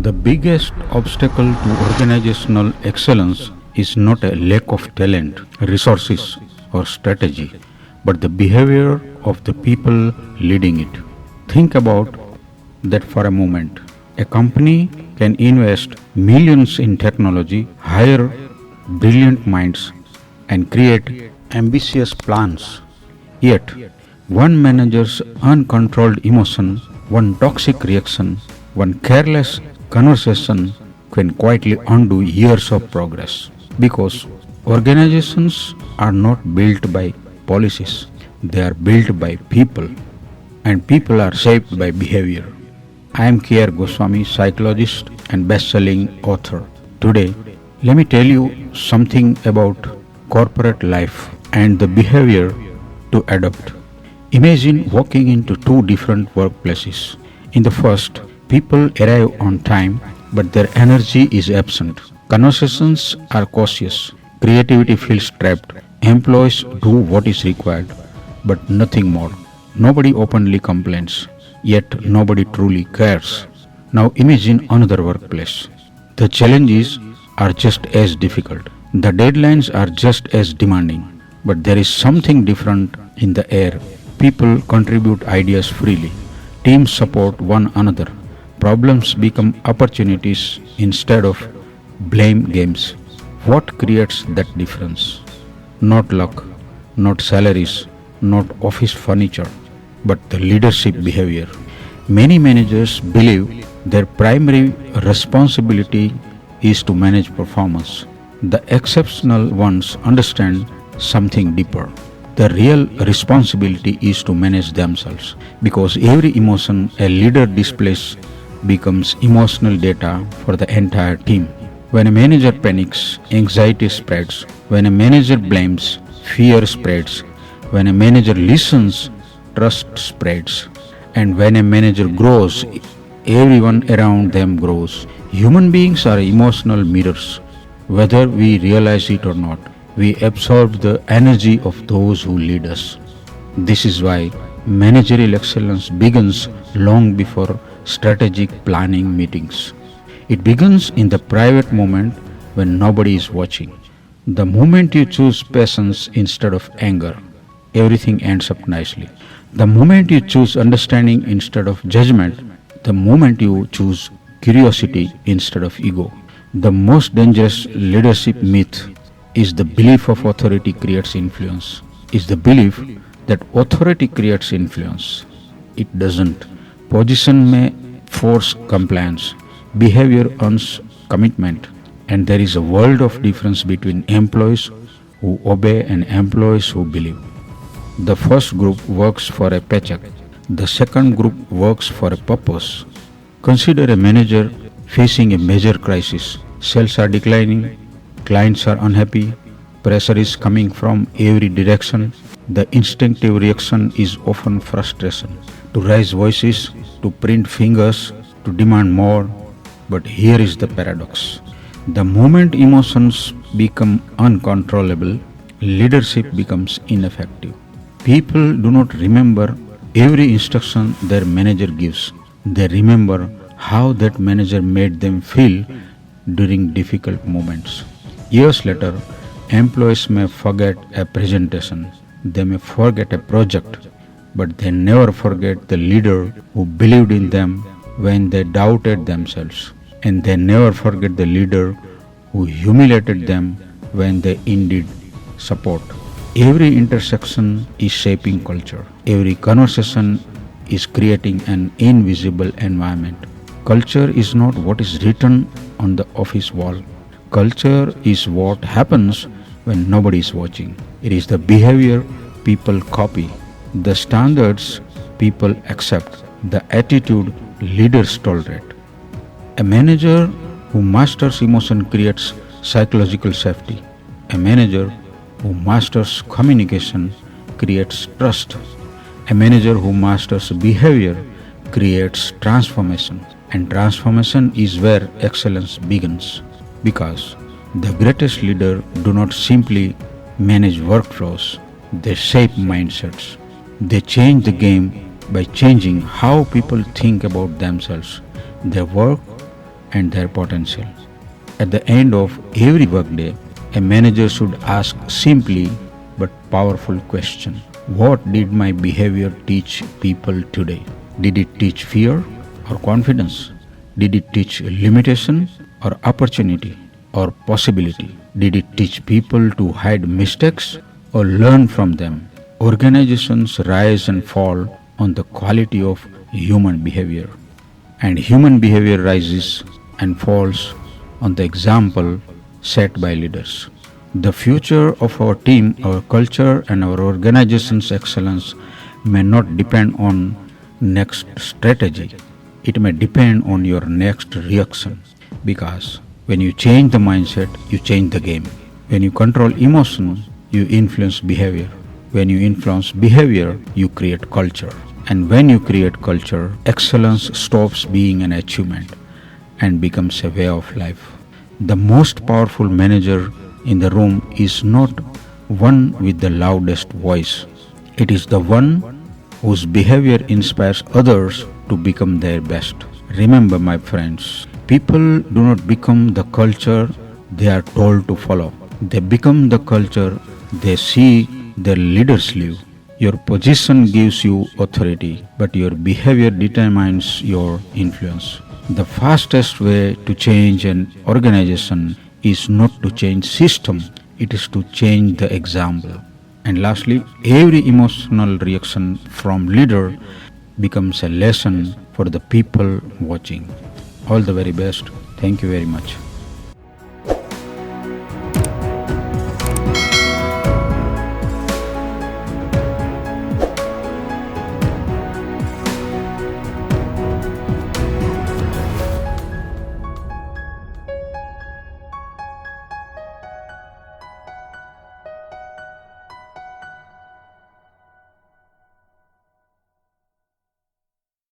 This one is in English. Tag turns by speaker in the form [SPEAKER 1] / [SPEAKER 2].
[SPEAKER 1] The biggest obstacle to organizational excellence is not a lack of talent, resources, or strategy, but the behavior of the people leading it. Think about that for a moment. A company can invest millions in technology, hire brilliant minds, and create ambitious plans. Yet, one manager's uncontrolled emotion, one toxic reaction, one careless conversation can quietly undo years of progress. Because organizations are not built by policies, they are built by people, and people are shaped by behavior. I am Goswami, psychologist and best-selling author. Today, let me tell you something about corporate life and the behavior to adopt. Imagine walking into two different workplaces. In the first, people arrive on time, but their energy is absent. Conversations are cautious. Creativity feels trapped. Employees do what is required, but nothing more. Nobody openly complains, yet nobody truly cares. Now imagine another workplace. The challenges are just as difficult. The deadlines are just as demanding, but there is something different in the air. People contribute ideas freely. Teams support one another. Problems become opportunities instead of blame games. What creates that difference? Not luck, not salaries, not office furniture, but the leadership behavior. Many managers believe their primary responsibility is to manage performance. The exceptional ones understand something deeper. The real responsibility is to manage themselves because every emotion a leader displays becomes emotional data for the entire team. When a manager panics, anxiety spreads. When a manager blames, fear spreads. When a manager listens, trust spreads. And when a manager grows, everyone around them grows. Human beings are emotional mirrors. Whether we realize it or not, we absorb the energy of those who lead us. This is why managerial excellence begins long before strategic planning meetings. It begins in the private moment when nobody is watching. The moment you choose patience instead of anger, everything ends up nicely. The moment you choose understanding instead of judgment, the moment you choose curiosity instead of ego. The most dangerous leadership myth is the belief of authority creates influence. Is the belief that authority creates influence. It doesn't. Position may force compliance. Behavior earns commitment. And there is a world of difference between employees who obey and employees who believe. The first group works for a paycheck. The second group works for a purpose. Consider a manager facing a major crisis. Sales are declining, clients are unhappy, pressure is coming from every direction. The instinctive reaction is often frustration. To raise voices, to print fingers, to demand more. But here is the paradox. The moment emotions become uncontrollable, leadership becomes ineffective. People do not remember every instruction their manager gives. They remember how that manager made them feel during difficult moments. Years later, employees may forget a presentation, they may forget a project, but they never forget the leader who believed in them when they doubted themselves. And they never forget the leader who humiliated them when they indeed support. Every intersection is shaping culture. Every conversation is creating an invisible environment. Culture is not what is written on the office wall. Culture is what happens when nobody is watching. It is the behavior people copy, the standards people accept, the attitude leaders tolerate. A manager who masters emotion creates psychological safety. A manager who masters communication creates trust. A manager who masters behavior creates transformation. And transformation is where excellence begins. Because the greatest leaders do not simply manage workflows, they shape mindsets. They change the game by changing how people think about themselves, their work, and their potential. At the end of every workday, a manager should ask simply but powerful question. What did my behavior teach people today? Did it teach fear or confidence? Did it teach limitation or opportunity or possibility? Did it teach people to hide mistakes or learn from them? Organizations rise and fall on the quality of human behavior, and human behavior rises and falls on the example set by leaders. The future of our team, our culture, and our organization's excellence may not depend on next strategy. It may depend on your next reaction. Because when you change the mindset, you change the game. When you control emotion, you influence behavior. When you influence behavior, you create culture. And when you create culture, excellence stops being an achievement and becomes a way of life. The most powerful manager in the room is not one with the loudest voice. It is the one whose behavior inspires others to become their best. Remember, my friends, people do not become the culture they are told to follow. They become the culture they see their leaders live. Your position gives you authority, but your behavior determines your influence. The fastest way to change an organization is not to change system, it is to change the example. And lastly, every emotional reaction from leader becomes a lesson for the people watching. All the very best. Thank you very much.